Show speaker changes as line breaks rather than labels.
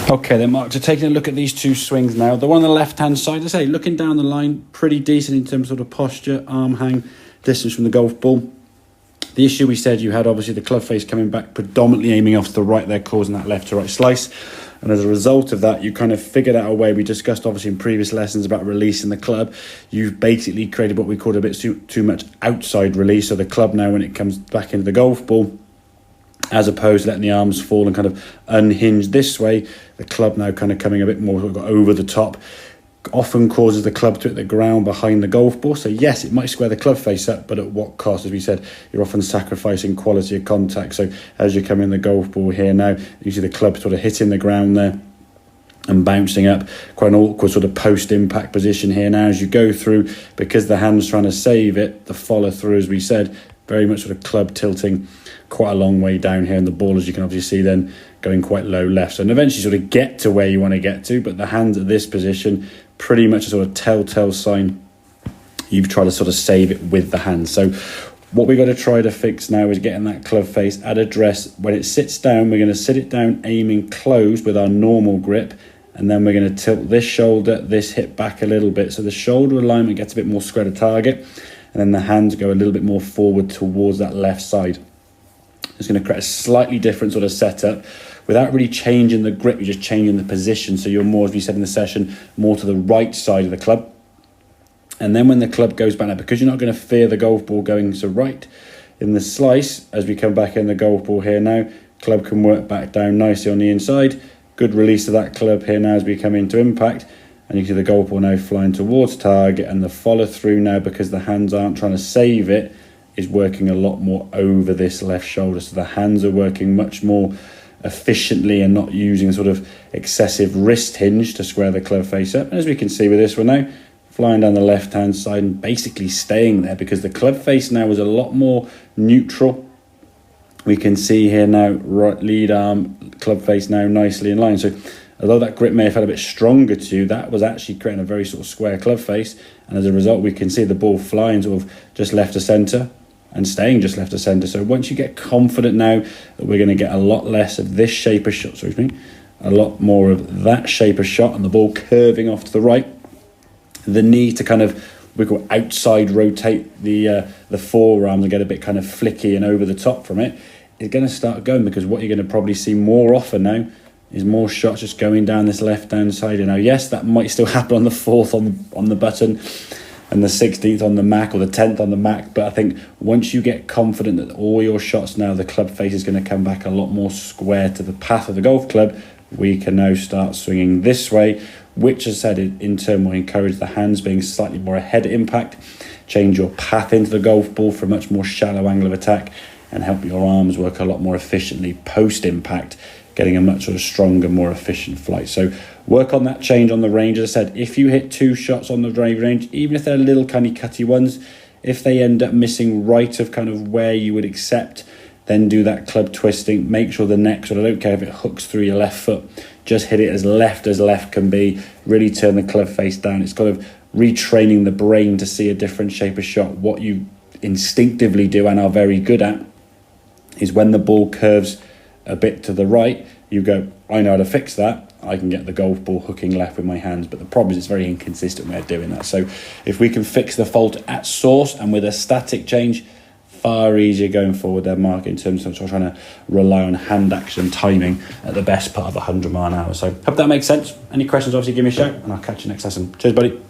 Okay then, Mark, so taking a look at these two swings now. The one on the left-hand side, I say, looking down the line, pretty decent in terms of posture, arm hang, distance from the golf ball. The issue we said you had, obviously, the club face coming back, predominantly aiming off to the right there, causing that left to right slice. And as a result of that, you kind of figured out a way. We discussed, obviously, in previous lessons about releasing the club. You've basically created what we called a bit too much outside release. So the club now, when it comes back into the golf ball, as opposed to letting the arms fall and kind of unhinge this way, the club now kind of coming a bit more over the top, often causes the club to hit the ground behind the golf ball. So yes, it might square the club face up, but at what cost? As we said, you're often sacrificing quality of contact. So as you come in the golf ball here now, you see the club sort of hitting the ground there and bouncing up, quite an awkward sort of post-impact position here now as you go through, because the hand's trying to save it, the follow through, as we said, very much sort of club tilting quite a long way down here, and the ball, as you can obviously see, then going quite low left. So and eventually sort of get to where you want to get to, but the hand at this position, pretty much a sort of telltale sign you've tried to sort of save it with the hand. So what we've got to try to fix now is getting that club face at address. When it sits down, we're going to sit it down aiming close with our normal grip, and then we're going to tilt this shoulder, this hip back a little bit, so the shoulder alignment gets a bit more square to target, and then the hands go a little bit more forward towards that left side. It's going to create a slightly different sort of setup without really changing the grip. You're just changing the position, so you're more, as we said in the session, more to the right side of the club. And then when the club goes back now, because you're not going to fear the golf ball going to right in the slice, as we come back in the golf ball here now, club can work back down nicely on the inside. Good release of that club here now as we come into impact, and you can see the golf ball now flying towards target, and the follow through now, because the hands aren't trying to save it, is working a lot more over this left shoulder. So the hands are working much more efficiently and not using sort of excessive wrist hinge to square the club face up. And as we can see with this one now, flying down the left hand side and basically staying there, because the club face now is a lot more neutral. We can see here now, right lead arm, club face now nicely in line. So although that grip may have felt a bit stronger to you, that was actually creating a very sort of square club face. And as a result, we can see the ball flying sort of just left to centre and staying just left to centre. So once you get confident now that we're going to get a lot less of this shape of shot, a lot more of that shape of shot, and the ball curving off to the right, the need to kind of, we call outside rotate the forearms and get a bit kind of flicky and over the top from it, is going to start going, because what you're going to probably see more often now is more shots just going down this left-hand side. You know, yes, that might still happen on the 4th on the button, and the 16th on the Mac, or the 10th on the Mac, but I think once you get confident that all your shots now, the club face is going to come back a lot more square to the path of the golf club, we can now start swinging this way, which, as I said, in turn will encourage the hands being slightly more ahead of impact, change your path into the golf ball for a much more shallow angle of attack, and help your arms work a lot more efficiently post-impact, getting a much sort of stronger, more efficient flight. So work on that change on the range. As I said, if you hit 2 shots on the driving range, even if they're little kind of cutty ones, if they end up missing right of kind of where you would accept, then do that club twisting. Make sure the next one, I don't care if it hooks through your left foot, just hit it as left can be. Really turn the club face down. It's kind of retraining the brain to see a different shape of shot. What you instinctively do and are very good at is when the ball curves a bit to the right, you go, I know how to fix that. I can get the golf ball hooking left with my hands. But the problem is it's very inconsistent way of doing that. So if we can fix the fault at source and with a static change, far easier going forward there, Mark, in terms of trying to rely on hand action timing at the best part of 100 mile an hour. So hope that makes sense. Any questions, obviously give me a shout, and I'll catch you next lesson. Cheers, buddy.